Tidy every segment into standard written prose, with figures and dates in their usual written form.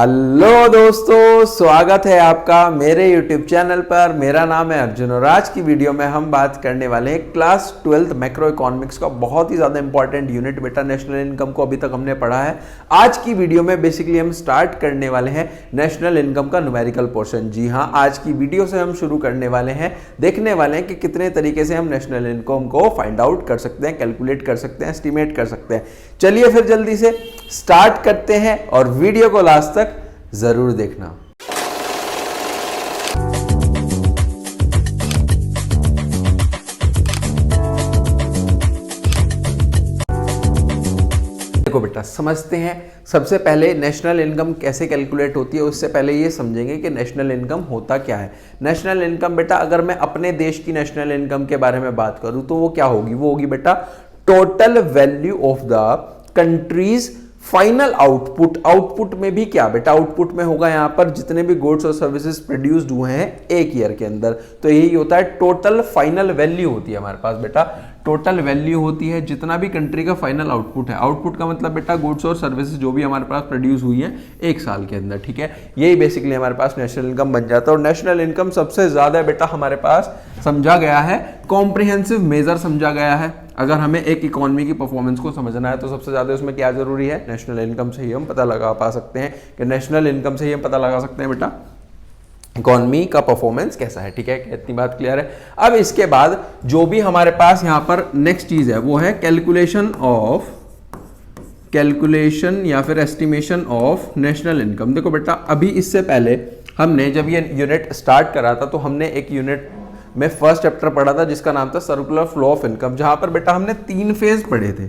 Hello दोस्तों, स्वागत है आपका मेरे YouTube चैनल पर। मेरा नाम है अर्जुन और आज की वीडियो में हम बात करने वाले हैं क्लास 12th मैक्रो इकोनॉमिक्स का बहुत ही ज़्यादा इंपॉर्टेंट यूनिट। बेटा नेशनल इनकम को अभी तक हमने पढ़ा है। आज की वीडियो में बेसिकली हम स्टार्ट करने वाले हैं नेशनल इनकम का न्यूमेरिकल पोर्शन। जी हाँ, आज की वीडियो से हम शुरू करने वाले हैं, देखने वाले हैं कि कितने तरीके से हम नेशनल इनकम को फाइंड आउट कर सकते हैं, कैलकुलेट कर सकते हैं, एस्टिमेट कर सकते हैं। चलिए फिर जल्दी से स्टार्ट करते हैं और वीडियो को लास्ट तक जरूर देखना। देखो बेटा, समझते हैं सबसे पहले नेशनल इनकम कैसे कैलकुलेट होती है। उससे पहले ये समझेंगे कि नेशनल इनकम होता क्या है। नेशनल इनकम बेटा, अगर मैं अपने देश की नेशनल इनकम के बारे में बात करूं तो वो क्या होगी? वो होगी बेटा total value of the countries final output. Output में भी क्या बेटा? आउटपुट में होगा यहां पर जितने भी गुड्स और सर्विसेज प्रोड्यूस्ड हुए हैं एक ईयर के अंदर, तो यही होता है टोटल फाइनल वैल्यू होती है हमारे पास बेटा। टोटल वैल्यू होती है जितना भी कंट्री का फाइनल आउटपुट है। आउटपुट का मतलब बेटा गुड्स और सर्विसेज जो भी हमारे पास प्रोड्यूस हुई है एक साल के अंदर, ठीक है। यही बेसिकली हमारे पास नेशनल इनकम बन जाता है। और नेशनल इनकम सबसे ज्यादा बेटा हमारे पास समझा गया है, कॉम्प्रिहेंसिव मेजर समझा गया है। अगर हमें एक इकोनॉमी की परफॉर्मेंस को समझना है तो सबसे ज्यादा उसमें क्या जरूरी है? नेशनल इनकम से ही हम पता लगा पा सकते हैं कि नेशनल इनकम से ही हम पता लगा सकते हैं बेटा इकोनॉमी का परफॉर्मेंस कैसा है, ठीक है। इतनी बात क्लियर है। अब इसके बाद जो भी हमारे पास यहां पर नेक्स्ट चीज है वो है कैलकुलेशन या फिर एस्टिमेशन ऑफ नेशनल इनकम। देखो बेटा, अभी इससे पहले हमने जब ये यूनिट स्टार्ट करा था तो हमने एक यूनिट में फर्स्ट चैप्टर पढ़ा था जिसका नाम था सर्कुलर फ्लो ऑफ इनकम, जहां पर बेटा हमने 3 फेज पढ़े थे।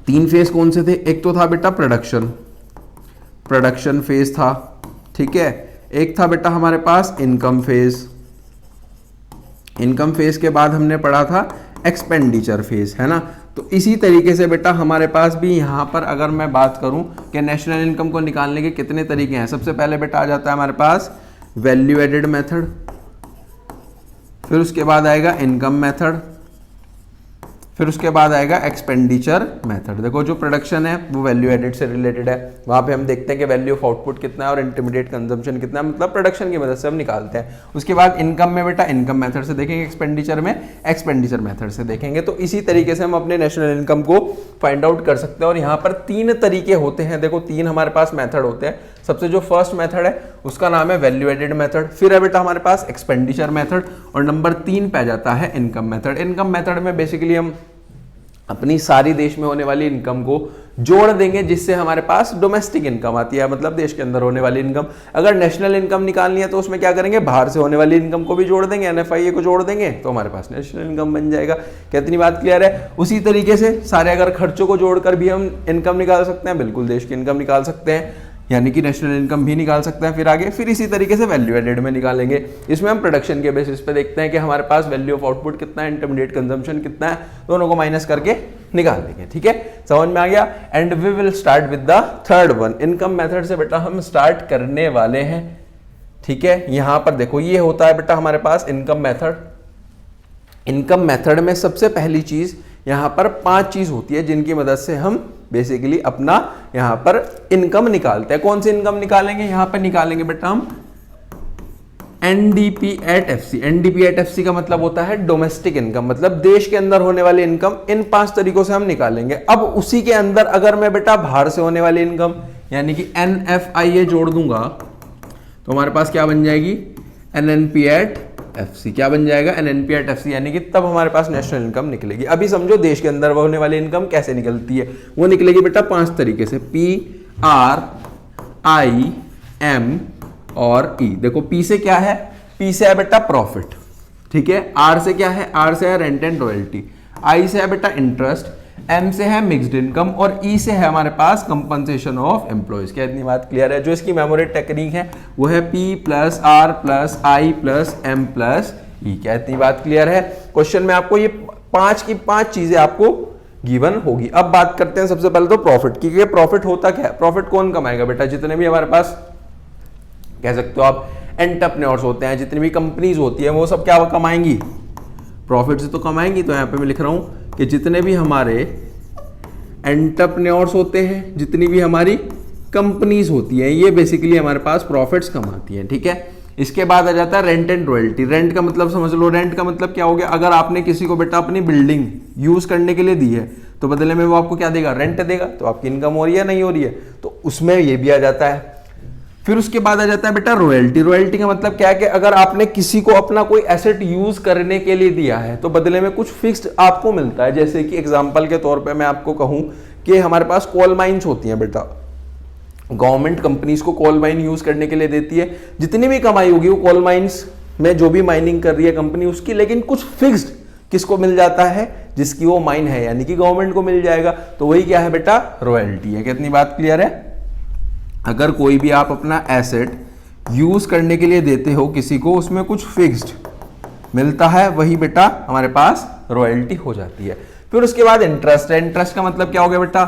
3 फेज कौन से थे? एक तो था बेटा प्रोडक्शन फेज था, ठीक है। एक था बेटा हमारे पास इनकम फेज के बाद हमने पढ़ा था एक्सपेंडिचर फेज, है ना। तो इसी तरीके से बेटा हमारे पास भी यहां पर अगर मैं बात करूं कि नेशनल इनकम को निकालने के कितने तरीके हैं। सबसे पहले बेटा आ जाता है हमारे पास वैल्यू एडेड मेथड, फिर उसके बाद आएगा इनकम मेथड, फिर उसके बाद आएगा एक्सपेंडिचर मेथड। देखो जो प्रोडक्शन है वो वैल्यू एडेड से रिलेटेड है। वहां पे हम देखते हैं कि वैल्यू ऑफ आउटपुट कितना है और इंटरमीडिएट कंजम्पशन कितना है, मतलब प्रोडक्शन की मदद से हम निकालते हैं। उसके बाद इनकम में बेटा इनकम मेथड से देखेंगे, एक्सपेंडिचर में एक्सपेंडिचर मेथड से देखेंगे। तो इसी तरीके से हम अपने नेशनल इनकम को फाइंड आउट कर सकते हैं। और यहाँ पर 3 तरीके होते हैं। देखो 3 हमारे पास मेथड होते हैं। सबसे जो फर्स्ट मेथड है उसका नाम है वैल्यू एडेड मेथड, फिर है बेटा हमारे पास एक्सपेंडिचर मेथड और नंबर 3 पे आ जाता है इनकम मेथड। इनकम मेथड में बेसिकली हम अपनी सारी देश में होने वाली इनकम को जोड़ देंगे जिससे हमारे पास डोमेस्टिक इनकम आती है, मतलब देश के अंदर होने वाली इनकम। अगर नेशनल इनकम निकालनी है तो उसमें क्या करेंगे? बाहर से होने वाली इनकम को भी जोड़ देंगे, एनएफआईए को जोड़ देंगे, तो हमारे पास नेशनल इनकम बन जाएगा। क्या इतनी बात क्लियर है? उसी तरीके से सारे अगर खर्चों को जोड़कर भी हम इनकम निकाल सकते हैं, बिल्कुल देश की इनकम निकाल सकते हैं, यानी कि नेशनल इनकम भी निकाल सकते हैं। फिर आगे फिर इसी तरीके से वैल्यू एडेड में निकालेंगे। इसमें हम प्रोडक्शन के बेसिस पे देखते हैं कि हमारे पास वैल्यू ऑफ आउटपुट कितना है, इंटरमीडिएट कंजम्पशन कितना है, दोनों को माइनस करके निकाल देंगे, ठीक है। समझ में आ गया? And we will start with the third one. Income method से बेटा हम स्टार्ट करने वाले हैं, ठीक है। यहां पर देखो ये होता है बेटा हमारे पास इनकम मेथड। इनकम मेथड में सबसे पहली चीज यहां पर 5 चीज होती है जिनकी मदद से हम बेसिकली अपना यहां पर इनकम निकालते हैं। कौन सी इनकम निकालेंगे? यहां पर निकालेंगे बेटा हम NDP at FC. NDP at FC का मतलब होता है डोमेस्टिक इनकम, मतलब देश के अंदर होने वाली इनकम। इन 5 तरीकों से हम निकालेंगे। अब उसी के अंदर अगर मैं बेटा बाहर से होने वाली इनकम यानी कि एनएफआईए जोड़ दूंगा तो हमारे पास क्या बन जाएगी? NNP at FC. क्या बन जाएगा? एनएनपी एट एफसी, यानी कि तब हमारे पास नेशनल इनकम निकलेगी। अभी समझो देश के अंदर होने वाली इनकम कैसे निकलती है। वो निकलेगी बेटा 5 तरीके से, PRIM और E। देखो P से क्या है? P से है बेटा प्रॉफिट, ठीक है। R से क्या है? R से है रेंट एंड रॉयल्टी। I से है बेटा इंटरेस्ट। M से है मिक्स्ड इनकम और E से है हमारे पास कंपनसेशन ऑफ एम्प्लॉयज। क्या इतनी बात क्लियर है? जो इसकी मेमोरी टेक्निक है वो है P plus R plus I plus M plus E। क्या इतनी बात क्लियर है? क्वेश्चन में आपको ये 5 की 5 चीजें आपको गिवन होगी। अब बात करते हैं सबसे पहले तो प्रॉफिट की। प्रॉफिट होता क्या है? प्रॉफिट कौन कमाएगा बेटा? जितने भी हमारे पास कह सकते हो आप एंटरप्रेन्योर्स होते हैं, जितनी भी कंपनीज होती है वो सब क्या कमाएंगी? प्रॉफिट से तो कमाएंगी। तो यहां पे मैं लिख रहा हूं कि जितने भी हमारे एंटरप्रेन्योर्स होते हैं, जितनी भी हमारी कंपनीज होती हैं, ये बेसिकली हमारे पास प्रॉफिट्स कमाती हैं, ठीक है। इसके बाद आ जाता है रेंट एंड रॉयल्टी। रेंट का मतलब समझ लो, रेंट का मतलब क्या हो गया, अगर आपने किसी को बेटा अपनी बिल्डिंग यूज करने के लिए दी है तो बदले में वो आपको क्या देगा, रेंट देगा, तो आपकी इनकम हो रही है नहीं हो रही है, तो उसमें ये भी आ जाता है। फिर उसके बाद आ जाता है बेटा रॉयल्टी। रॉयल्टी का मतलब क्या है कि अगर आपने किसी को अपना कोई एसेट यूज करने के लिए दिया है तो बदले में कुछ फिक्स्ड आपको मिलता है। जैसे कि एग्जांपल के तौर पे मैं आपको कहूं कि हमारे पास कोल माइंस होती हैं बेटा, गवर्नमेंट कंपनीज को कोल माइन यूज करने के लिए देती है, जितनी भी कमाई होगी वो कोल माइंस में जो भी माइनिंग कर रही है कंपनी उसकी, लेकिन कुछ फिक्स्ड किसको मिल जाता है, जिसकी वो माइन है, यानी कि गवर्नमेंट को मिल जाएगा, तो वही क्या है बेटा, रॉयल्टी है। कितनी बात क्लियर है। अगर कोई भी आप अपना एसेट यूज करने के लिए देते हो किसी को, उसमें कुछ फिक्स्ड मिलता है, वही बेटा हमारे पास रॉयल्टी हो जाती है। फिर उसके बाद इंटरेस्ट है। इंटरेस्ट का मतलब क्या हो गया बेटा,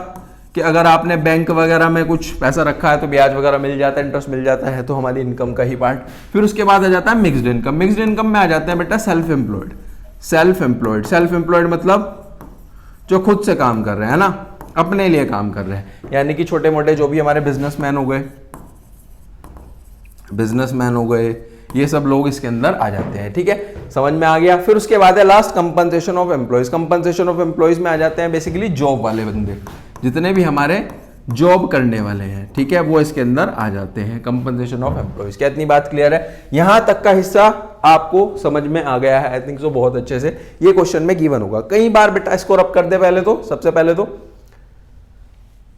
कि अगर आपने बैंक वगैरह में कुछ पैसा रखा है तो ब्याज वगैरह मिल जाता है, इंटरेस्ट मिल जाता है, तो हमारी इनकम का ही पार्ट। फिर उसके बाद आ जाता है मिक्स्ड इनकम। मिक्स्ड इनकम में आ जाते हैं बेटा self employed. Self employed, self employed मतलब जो खुद से काम कर रहे हैं ना, अपने लिए काम कर रहे हैं, यानी कि छोटे मोटे जो भी हमारे बिजनेसमैन हो गए, ये सब लोग इसके अंदर आ जाते हैं, ठीक है, समझ में आ गया। फिर उसके बाद है last compensation of employees. Compensation of employees में आ जाते हैं बेसिकली जॉब वाले बंदे, जितने भी हमारे जॉब करने वाले हैं, ठीक है, वो इसके अंदर आ जाते हैं, कंपनसेशन ऑफ एम्प्लॉयज। क्या इतनी बात क्लियर है। यहां तक का हिस्सा आपको समझ में आ गया है, आई थिंक सो, बहुत अच्छे से। ये क्वेश्चन में गिवन होगा कई बार बेटा, इसको रब कर दे पहले तो, सबसे पहले तो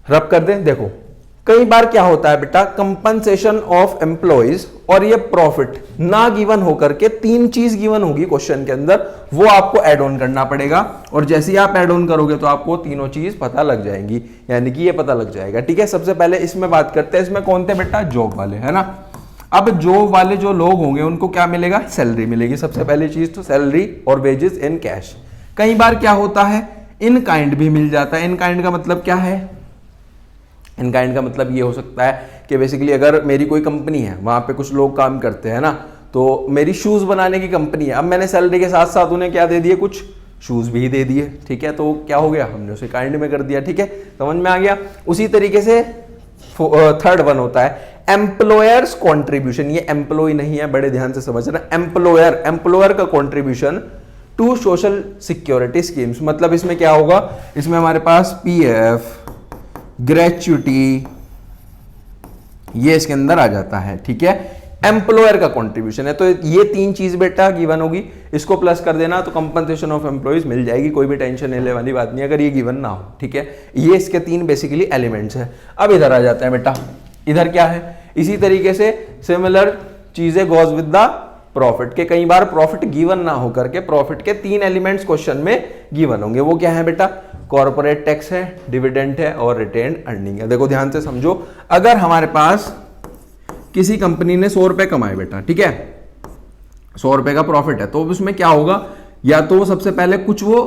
रब कर दे। देखो कई बार क्या होता है बेटा, कंपनसेशन ऑफ एम्प्लॉयज और ये प्रॉफिट ना गिवन होकर के तीन चीज गिवन होगी क्वेश्चन के अंदर, वो आपको ऐड ऑन करना पड़ेगा, और जैसे ही आप ऐड ऑन करोगे तो आपको तीनों चीज पता लग जाएंगी, यानी कि ये पता लग जाएगा, ठीक है। सबसे पहले इसमें बात करते हैं, इसमें कौन थे बेटा, जॉब वाले, है ना। अब जॉब वाले जो लोग होंगे उनको क्या मिलेगा, सैलरी मिलेगी। सबसे पहली चीज तो सैलरी और वेजेस इन कैश। कई बार क्या होता है, इन काइंड भी मिल जाता है। इन काइंड का मतलब क्या है, इन काइंड का मतलब ये हो सकता है कि बेसिकली अगर मेरी कोई कंपनी है, वहां पे कुछ लोग काम करते हैं ना, तो मेरी शूज बनाने की कंपनी है, अब मैंने सैलरी के साथ साथ उन्हें क्या दे दिए, कुछ शूज भी दे दिए, ठीक है, तो क्या हो गया, हमने उसे काइंड में कर दिया, ठीक है, समझ में आ गया। उसी तरीके से थर्ड वन होता है एम्प्लॉयर्स कॉन्ट्रीब्यूशन। ये एम्प्लॉय नहीं है, बड़े ध्यान से समझना, एम्प्लॉयर, एम्प्लॉयर का contribution to social security schemes. मतलब इसमें क्या होगा, इसमें हमारे पास पीएफ, ग्रेच्युटी, ये इसके अंदर आ जाता है, ठीक है, एम्प्लॉयर का कंट्रीब्यूशन है। तो ये तीन चीज बेटा गिवन होगी, इसको प्लस कर देना तो कंपनसेशन ऑफ एम्प्लॉयज मिल जाएगी, कोई भी टेंशन लेने वाली बात नहीं अगर ये गिवन ना हो, ठीक है। ये इसके तीन बेसिकली एलिमेंट्स है। अब इधर आ जाते हैं बेटा, इधर क्या है, इसी तरीके से सिमिलर चीजें गोज विद द प्रॉफिट के। कई बार प्रॉफिट गिवन ना होकर के प्रॉफिट के तीन एलिमेंट्स क्वेश्चन में गिवन होंगे, वो क्या है बेटा, कॉर्पोरेट टैक्स है, डिविडेंड है और रिटेन्ड अर्निंग है। देखो ध्यान से समझो, अगर हमारे पास किसी कंपनी ने 100 रुपए कमाए बेटा, ठीक है, 100 रुपए का प्रॉफिट है, तो उसमें क्या होगा, या तो सबसे पहले कुछ वो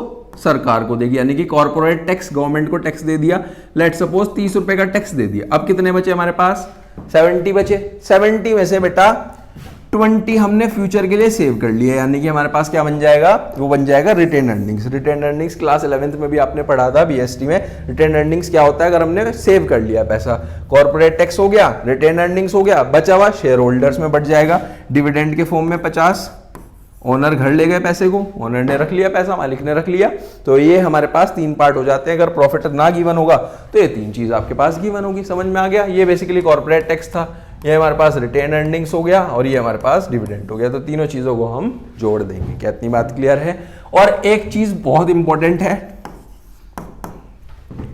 सरकार को देगी, यानी कि कॉर्पोरेट टैक्स, गवर्नमेंट को टैक्स दे दिया, लेट सपोज 30 रुपए का टैक्स दे दिया। अब कितने बचे हमारे पास, 70 बचे। 70 में से बेटा 20 हमने फ्यूचर के लिए सेव कर लिया, यानी कि हमारे पास क्या बन जाएगा, वो बन जाएगा retained earnings. Retained earnings class 11th में भी आपने पढ़ा था बीएसटी में। रिटेन अर्निंग्स क्या होता है, अगर हमने सेव कर लिया पैसा, कॉर्पोरेट टैक्स हो गया, रिटेन अर्निंग्स हो गया, बचा हुआ शेयर होल्डर्स में बढ़ जाएगा, डिविडेंड के फॉर्म में 50, ओनर घर ले गए पैसे को, ओनर ने रख लिया पैसा, मालिक ने रख लिया, तो ये हमारे पास तीन पार्ट हो जाते हैं। अगर प्रॉफिट ना गिवन होगा तो ये तीन चीज आपके पास गिवन होगी, समझ में आ गया। ये बेसिकली कॉर्पोरेट टैक्स था, ये हमारे पास रिटेन अर्निंग्स हो गया और ये हमारे पास डिविडेंड हो गया, तो तीनों चीजों को हम जोड़ देंगे। क्या इतनी बात क्लियर है। और एक चीज बहुत इंपॉर्टेंट है,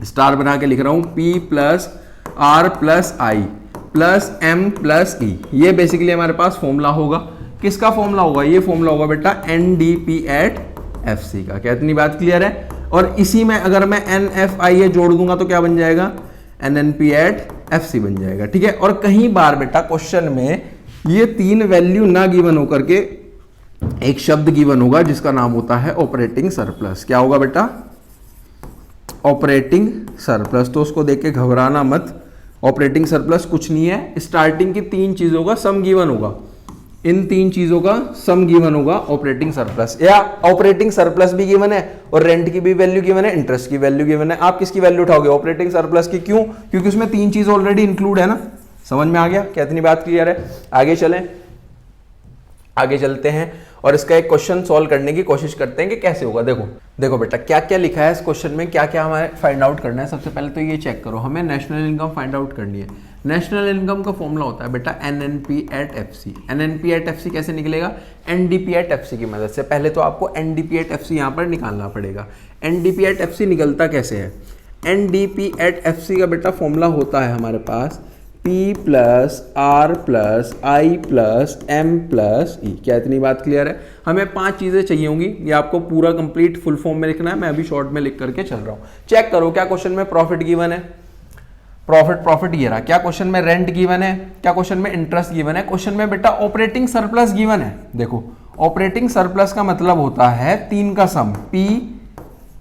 स्टार बना के लिख रहा हूं, P plus R plus I plus M plus E, ये बेसिकली हमारे पास फॉर्मूला होगा। किसका फॉर्मूला होगा, ये फॉर्मूला होगा बेटा NDP एट FC का। क्या इतनी बात क्लियर है। और इसी में अगर मैं NFI जोड़ दूंगा तो क्या बन जाएगा, NNP एट FC बन जाएगा, ठीक है। और कहीं बार बेटा क्वेश्चन में ये तीन वैल्यू ना गिवन होकर के एक शब्द गिवन होगा जिसका नाम होता है ऑपरेटिंग सरप्लस। क्या होगा बेटा, ऑपरेटिंग सरप्लस। तो उसको देख के घबराना मत, ऑपरेटिंग सरप्लस कुछ नहीं है, स्टार्टिंग की तीन चीजों का सम गिवन होगा, इन तीन चीजों का सम गिवन होगा ऑपरेटिंग सरप्लस, या ऑपरेटिंग सरप्लस भी गिवन है और रेंट की भी वैल्यू गिवन है, इंटरेस्ट की वैल्यू गिवन है। आप किसकी वैल्यू उठाओगे? ऑपरेटिंग सरप्लस की। क्यों? क्योंकि उसमें तीन चीज ऑलरेडी इंक्लूड है ना। समझ में आ गया? क्या इतनी बात क्लियर है? आगे चलते हैं और इसका एक क्वेश्चन सॉल्व करने की कोशिश करते हैं कि कैसे होगा। देखो बेटा क्या क्या लिखा है इस क्वेश्चन में, क्या क्या हमें फाइंड आउट करना है। सबसे पहले तो ये चेक करो, हमें नेशनल इनकम फाइंड आउट करनी है। नेशनल इनकम का फॉर्मूला होता है बेटा NNP at FC। NNP at FC कैसे निकलेगा? NDP एट FC की मदद से। पहले तो आपको NDP एट FC यहाँ पर निकालना पड़ेगा। NDP एट FC निकलता कैसे है? NDP एट FC का बेटा फॉर्मूला होता है हमारे पास P plus R plus I plus M plus E। क्या इतनी बात क्लियर है? हमें 5 चीजें चाहिए होंगी, ये आपको पूरा कंप्लीट फुल फॉर्म में लिखना है, मैं अभी शॉर्ट में लिख करके चल रहा हूँ। चेक करो क्या क्वेश्चन में प्रॉफिट गिवन है, प्रॉफिट ये रहा। क्या क्वेश्चन में रेंट गिवन है? क्या क्वेश्चन में इंटरेस्ट गिवन है? क्वेश्चन में बेटा ऑपरेटिंग सरप्लस गिवन है। देखो ऑपरेटिंग सरप्लस का मतलब होता है 3 का सम, P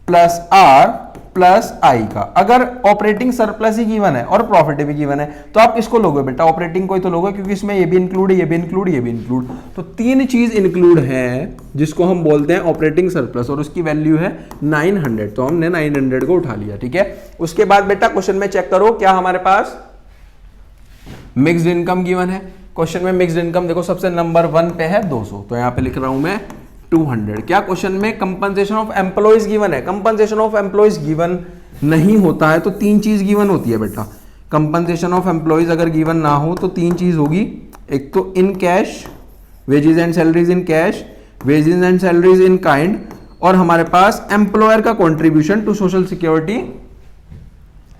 plus R plus I का। अगर ऑपरेटिंग सरप्लस ही गिवन है और प्रॉफिट भी गिवन है तो आप किसको लोगे बेटा? ऑपरेटिंग को ही तो लोगे, क्योंकि इसमें ये भी इंक्लूड है, ये भी इंक्लूड, ये भी इंक्लूड। तो 3 चीज इंक्लूड है जिसको हम बोलते हैं ऑपरेटिंग सरप्लस, और उसकी वैल्यू है 900। तो हमने 900 को उठा लिया, ठीक है। उसके बाद बेटा क्वेश्चन में चेक करो क्या हमारे पास मिक्स्ड इनकम गिवन है। क्वेश्चन में मिक्स्ड इनकम देखो सबसे नंबर 1 पे है 200, तो यहां पे लिख रहा हूं मैं 200। क्या क्वेश्चन में कंपनसेशन ऑफ एम्प्लॉइज गिवन है? कंपनसेशन ऑफ एम्प्लॉइज गिवन नहीं होता है तो 3 चीज गिवन होती है बेटा। कंपनसेशन ऑफ एम्प्लॉइज अगर गिवन ना हो तो 3 चीज होगी, एक तो in cash, wages and salaries in cash, wages and salaries in kind, और हमारे पास एम्प्लॉयर का contribution to social security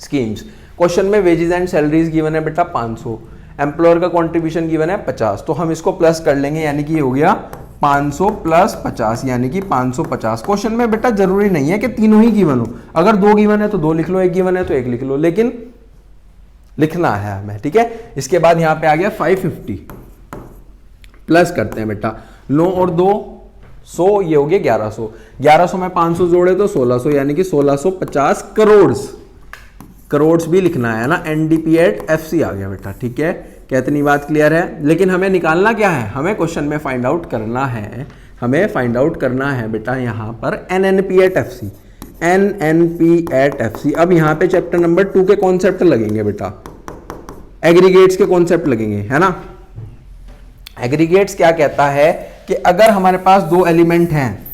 schemes. Question में वेजेस एंड सैलरीज गिवन है बेटा 500, एम्प्लॉयर का कॉन्ट्रीब्यूशन गिवन है 50, तो हम इसको प्लस कर लेंगे, यानी कि हो गया 500 प्लस 50 यानी कि 550। क्वेश्चन में बेटा जरूरी नहीं है कि तीनों ही गिवन हो, अगर 2 गिवन है तो 2 लिख लो, 1 गिवन है तो 1 लिख लो, लेकिन लिखना है हमें, ठीक है। इसके बाद यहां पे आ गया 550, प्लस करते हैं बेटा 9 और 2 100, ये हो गया 1100। 1100 में 500 जोड़े तो 1600, यानी कि 1650 करोड़ भी लिखना है ना। NDP एट FC आ गया बेटा, ठीक है। क्या इतनी बात क्लियर है? लेकिन हमें निकालना क्या है? हमें क्वेश्चन में फाइंड आउट करना है, हमें फाइंड आउट करना है बेटा यहां पर NNP at FC। NNP at FC। अब यहां पे चैप्टर नंबर 2 के कॉन्सेप्ट लगेंगे बेटा, एग्रीगेट्स के कॉन्सेप्ट लगेंगे, है ना। एग्रीगेट्स क्या कहता है कि अगर हमारे पास 2 एलिमेंट हैं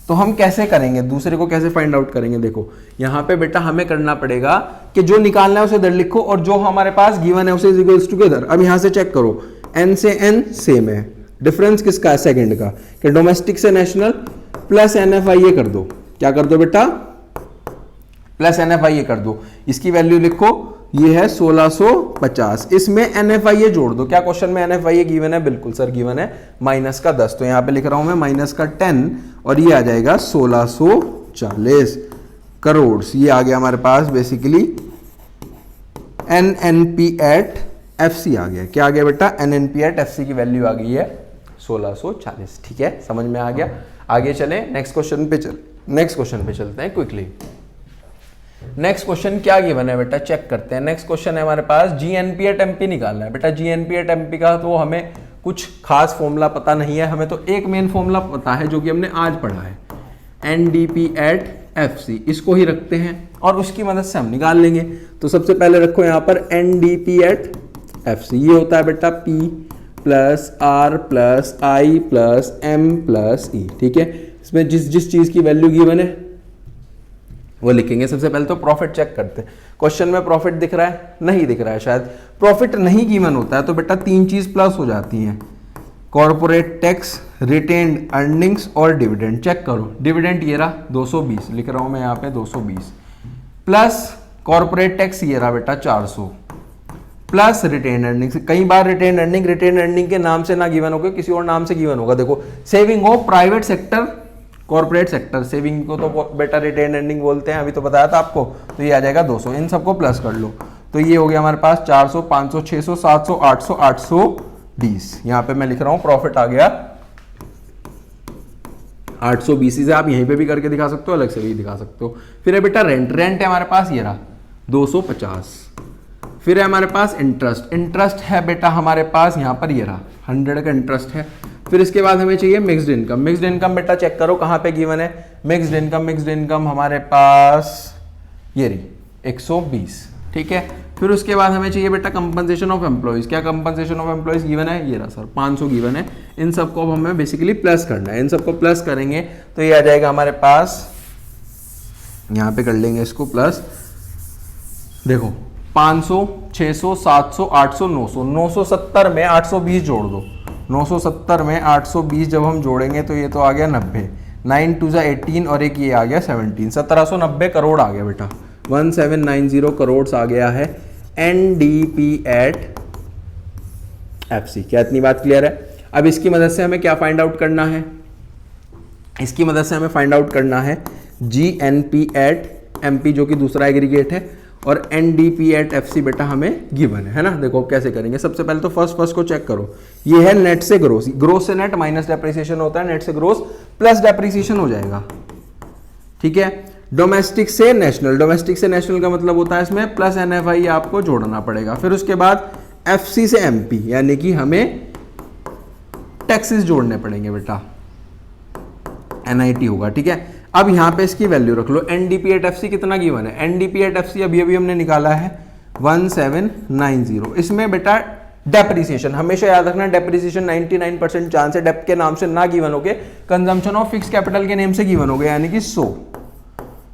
तो हम कैसे करेंगे, दूसरे को कैसे फाइंड आउट करेंगे। देखो यहां पे बेटा हमें करना पड़ेगा कि जो निकालना है उसे इधर लिखो और जो हमारे पास गिवन है उसे इज इक्वल्स टू इधर। अब यहां से चेक करो, n से n सेम है, डिफरेंस किसका है? सेकंड का। कि डोमेस्टिक से नेशनल प्लस NFIA कर दो, क्या कर दो बेटा? प्लस NFIA कर दो। इसकी वैल्यू लिखो, ये है 1650, इसमें NFIA जोड़ दो। क्या क्वेश्चन में NFIA गिवन है? बिल्कुल सर गिवन है, माइनस का 10, तो यहां पे लिख रहा हूं मैं माइनस का 10, और ये आ जाएगा 1640 करोड़। ये आ गया हमारे पास बेसिकली NNP एट FC आ गया। क्या आ गया बेटा? NNP एट FC की वैल्यू आ गई है 1640, ठीक है, समझ में आ गया। आगे चले नेक्स्ट क्वेश्चन पे चलते हैं क्विकली। नेक्स्ट क्वेश्चन क्या गिवन है बेटा, चेक करते हैं। नेक्स्ट क्वेश्चन है हमारे पास GNP एट MP निकालना है बेटा। GNP एट MP का तो हमें कुछ खास फॉर्मूला पता नहीं है, हमें तो एक मेन फॉर्मूला पता है जो कि हमने आज पढ़ा है, NDP एट FC। इसको ही रखते हैं और उसकी मदद से हम निकाल लेंगे। तो सबसे पहले रखो यहां पर NDP एट FC, ये होता है बेटा P plus R plus I plus M plus E, ठीक है। इसमें जिस चीज की वैल्यू गिवन है वो लिखेंगे। सबसे पहले तो प्रॉफिट चेक करते हैं। क्वेश्चन में प्रॉफिट दिख रहा है? नहीं दिख रहा है शायद। प्रॉफिट नहीं गिवन होता है तो बेटा 3 चीज प्लस हो जाती हैं, कॉर्पोरेट टैक्स, रिटेन्ड अर्निंग्स और डिविडेंड। चेक करो, डिविडेंड ये रहा 220, लिख रहा हूं मैं यहाँ पे 220, प्लस कॉर्पोरेट टैक्स ये रहा बेटा 400, प्लस रिटेन अर्निंग्स। कई बार रिटेन अर्निंग के नाम से ना गिवन होगा, किसी और नाम से गिवन होगा। देखो saving of private sector, corporate sector, saving को तो बेटा रिटेन अर्निंग बोलते हैं, अभी तो बताया था आपको। तो ये आ जाएगा 200, इन सबको प्लस कर लो तो ये हो गया हमारे पास 400, 500, 600, 700, 800, 820। यहां पे मैं लिख रहा हूं प्रॉफिट आ गया 820 से। आप यहीं पे भी करके दिखा सकते हो, अलग से भी दिखा सकते हो। फिर है बेटा रेंट है हमारे पास, ये रहा 250। फिर है हमारे पास इंटरेस्ट है बेटा हमारे पास यहाँ पर ये रहा 100 का इंटरेस्ट है। फिर इसके बाद हमें चाहिए मिक्स्ड इनकम। मिक्स्ड इनकम बेटा चेक करो कहाँ पे गिवन है। मिक्स्ड इनकम हमारे पास ये रही 120, ठीक है। फिर उसके बाद हमें चाहिए बेटा कंपनसेशन ऑफ एम्प्लॉइज। क्या कंपनसेशन ऑफ एम्प्लॉइज गिवन है? ये रहा सर 500 गिवन है। इन सबको अब हमें बेसिकली प्लस करना है। इन सबको प्लस करेंगे तो ये आ जाएगा हमारे पास, यहाँ पे कर लेंगे इसको प्लस। देखो 500, 600, 700, 800, 900, 970 में 820 जोड़ दो। 970 में 820 जब हम जोड़ेंगे तो ये तो आ गया 90, 9 2 जा 18 और एक ये आ गया 17, 1790 करोड़ आ गया बेटा। 1790 करोड़ आ गया है NDP एट FC। क्या इतनी बात क्लियर है? अब इसकी मदद से हमें क्या फाइंड आउट करना है? इसकी मदद से हमें फाइंड आउट करना है GNP एट MP जो कि दूसरा एग्रीगेट है, और NDP एट FC बेटा हमें गिवन है ना। देखो कैसे करेंगे। सबसे पहले तो फर्स्ट को चेक करो। ये है नेट से ग्रोस, ग्रोस से नेट माइनस डेप्रिसिएशन होता है, नेट से ग्रोस प्लस डेप्रिसिएशन हो जाएगा, ठीक है। डोमेस्टिक से नेशनल, डोमेस्टिक से नेशनल का मतलब होता है इसमें प्लस NFI आपको जोड़ना पड़ेगा। फिर उसके बाद FC से MP, यानी कि हमें टैक्सेस जोड़ने पड़ेंगे बेटा, NIT होगा, ठीक है। अब यहां पे इसकी वैल्यू रख लो। NDP एट FC कितना गिवन है? NDP एट FC अभी हमने निकाला है 1790। इसमें बेटा डेप्रिसिएशन हमेशा याद रखना, डेप्रिसिएशन 99% चांस है डेप के नाम से ना गिवन हो गए, कंजम्पशन ऑफ फिक्स कैपिटल के नेम से गिवन हो गए, यानी कि 100।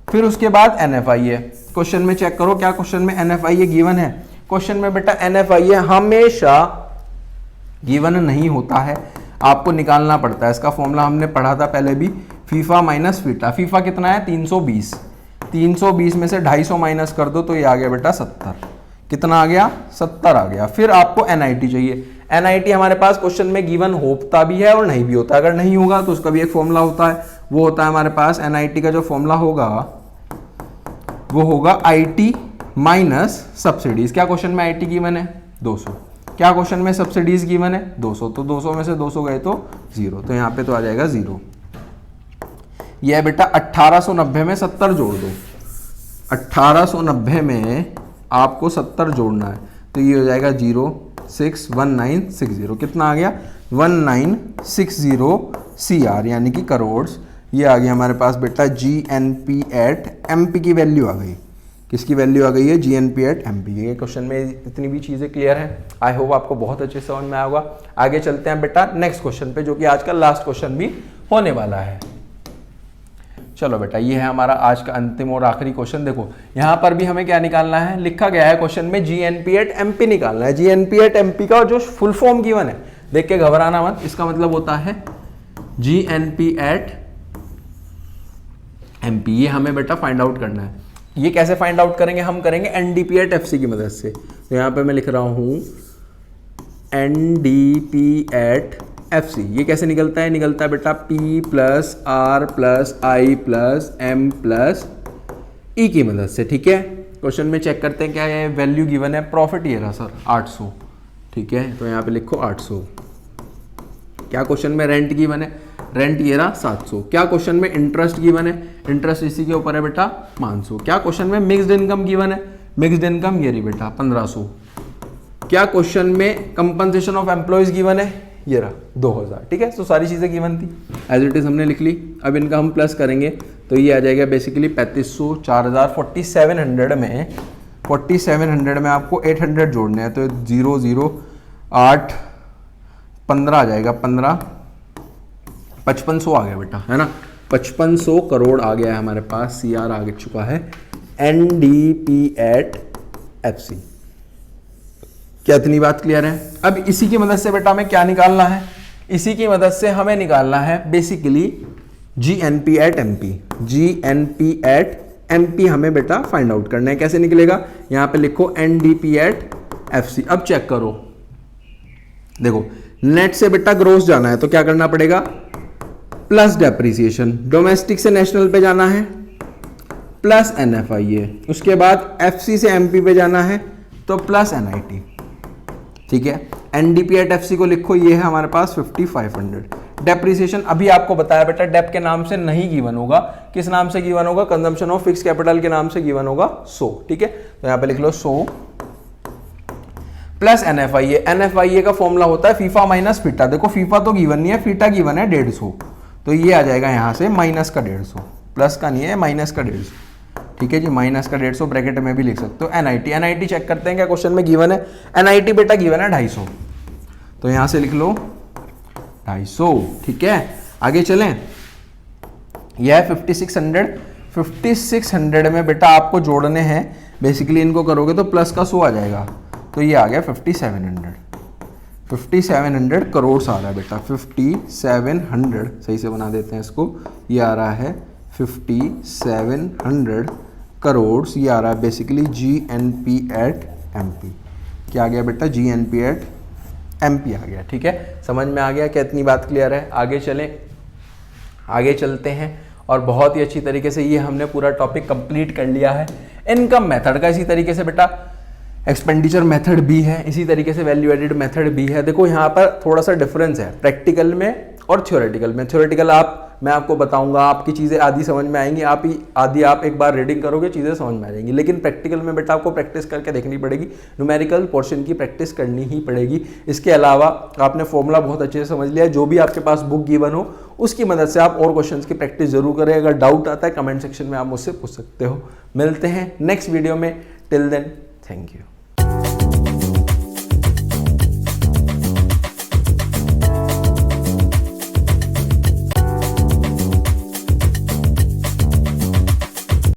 फिर उसके बाद NFI है। क्वेश्चन में चेक करो क्या क्वेश्चन में NFI है गिवन है? क्वेश्चन में बेटा NFI है हमेशा गिवन नहीं होता है, आपको निकालना पड़ता है। इसका फॉर्मूला हमने पढ़ा था पहले भी, फीफा माइनस फीटा। फीफा कितना है? 320। 320 में से 250 माइनस कर दो तो ये आ गया बेटा 70। कितना आ गया? 70 आ गया। फिर आपको NIT चाहिए। NIT हमारे पास क्वेश्चन में गिवन होता भी है और नहीं भी होता। अगर नहीं होगा तो उसका भी एक फॉर्मूला होता है, वो होता है हमारे पास NIT का जो फॉर्मूला होगा वो होगा IT माइनस सब्सिडीज। क्या क्वेश्चन में IT गिवन है? 200। क्या क्वेश्चन में सब्सिडीज गिवन है? 200। तो 200 में से 200 गए तो 0, तो यहाँ पे तो आ जाएगा 0। यह है बेटा 1890 में 70 जोड़ दो। 1890 में आपको 70 जोड़ना है तो ये हो जाएगा 0.61960। कितना आ गया? 1960 CR, यानी कि करोड़। ये आ गया हमारे पास बेटा GNP एट MP की वैल्यू आ गई। किसकी वैल्यू आ गई है? GNP at MP। ये क्वेश्चन में इतनी भी चीज़ें क्लियर हैं। आई होप आपको बहुत अच्छे से समझ में आया होगा। आगे चलते हैं बेटा नेक्स्ट क्वेश्चन पे, जो कि आज का लास्ट क्वेश्चन भी होने वाला है। चलो बेटा ये है हमारा आज का अंतिम और आखिरी क्वेश्चन। देखो यहाँ पर भी हमें क्या निकालना है? लिखा गया है क्वेश्चन में GNP एट MP निकालना है। GNP एट MP का जो फुल फॉर्म गिवन है, देख के घबराना मत, इसका मतलब होता है GNP एट MP। ये हमें बेटा फाइंड आउट करना है। ये कैसे फाइंड आउट करेंगे? हम करेंगे NDP एट FC की मदद से। तो यहाँ पे मैं लिख रहा हूँ NDP एट FC। ये कैसे निकलता है? निकलता है बेटा P plus R plus I plus M plus E की मदद से, ठीक है। क्वेश्चन में चेक करते हैं क्या ये वैल्यू गिवन है। प्रॉफिट ये रहा सर 800, ठीक है, तो यहाँ पे लिखो 800। क्या क्वेश्चन में रेंट गिवन है? रेंट ये रहा 700। क्या क्वेश्चन में इंटरेस्ट गिवन है? इंटरेस्ट इसी के ऊपर है बेटा 500। क्या क्वेश्चन में मिक्स्ड इनकम गिवन है? मिक्स्ड इनकम ये रही बेटा 1500। क्या क्वेश्चन में कंपनसेशन ऑफ एम्प्लॉयज गिवन है? ये रहा 2000, ठीक है। तो सारी चीजें गिवन थी, एज इट इज हमने लिख ली। अब इनका हम प्लस करेंगे तो ये आ जाएगा बेसिकली 3500, 4000, 4700 में 4700 में आपको 800 जोड़ने हैं तो 0 0 8 15 आ जाएगा, 15 5500 आ गया बेटा, है ना। 5500 करोड़ आ गया है हमारे पास। CR आ चुका है NDP एट FC। क्या इतनी बात क्लियर है? अब इसी की मदद से बेटा हमें क्या निकालना है? इसी की मदद से हमें निकालना है basically GNP at MP। GNP at MP हमें बेटा फाइंड आउट करना है। कैसे निकलेगा? यहां पे लिखो NDP एट FC। अब चेक करो, देखो नेट से बेटा ग्रोस जाना है तो क्या करना पड़ेगा? Plus depreciation. डोमेस्टिक से नेशनल पे जाना है प्लस NFI है। उसके बाद FC से MP पे जाना है तो प्लस NIT, ठीक है। NDP एट FC को लिखो, ये है हमारे पास 5500। डेप्रिसिएशन अभी आपको बताया बेटा डेप के नाम से नहीं गिवन होगा। किस नाम से गिवन होगा? कंजम्पशन ऑफ फिक्स कैपिटल के नाम से गिवन होगा 100, ठीक है। तो यहां पे लिख लो 100 प्लस NFIA। NFIA का फॉर्मूला होता है फीफा माइनस फीटा। देखो फीफा तो गिवन नहीं है, फीटा गिवन है 150, तो ये आ जाएगा यहाँ से माइनस का 150, प्लस का नहीं है, माइनस का 150। ठीक है जी, माइनस का 150 ब्रैकेट में भी लिख सकते हो। NIT चेक करते हैं क्या क्वेश्चन में गिवन है। NIT बेटा गिवन है 250, तो यहां से लिख लो 250। ठीक है, आगे चलें। यह है 5600 में बेटा आपको जोड़ने हैं, बेसिकली इनको करोगे तो प्लस का 100 आ जाएगा, तो ये आ गया 5700 करोड़ आ रहा है बेटा। 5700 सही से बना देते हैं इसको, ये आ रहा है 5700 करोड़, ये आ रहा है बेसिकली GNP एट MP। क्या आ गया बेटा? GNP एट MP आ गया। ठीक है, समझ में आ गया क्या? इतनी बात क्लियर है? आगे चलें, आगे चलते हैं। और बहुत ही अच्छी तरीके से ये हमने पूरा टॉपिक कंप्लीट कर लिया है। इनकम मेथड का इसी तरीके से बेटा एक्सपेंडिचर मेथड भी है, इसी तरीके से वैल्यू एडेड मेथड भी है। देखो यहाँ पर थोड़ा सा डिफरेंस है प्रैक्टिकल में और थ्योरेटिकल में। थ्योरेटिकल मैं आपको बताऊंगा, आपकी चीज़ें आधी समझ में आएंगी, आधी आप एक बार रीडिंग करोगे चीज़ें समझ में आ जाएंगी। लेकिन प्रैक्टिकल में बेटा आपको प्रैक्टिस करके देखनी पड़ेगी, न्यूमेरिकल पोर्शन की प्रैक्टिस करनी ही पड़ेगी। इसके अलावा आपने फॉर्मूला बहुत अच्छे से समझ लिया है, जो भी आपके पास बुक गिवन हो उसकी मदद से आप और क्वेश्चंस की प्रैक्टिस जरूर करें। अगर डाउट आता है कमेंट सेक्शन में आप मुझसे पूछ सकते हो। मिलते हैं नेक्स्ट वीडियो में, टिल देन थैंक यू।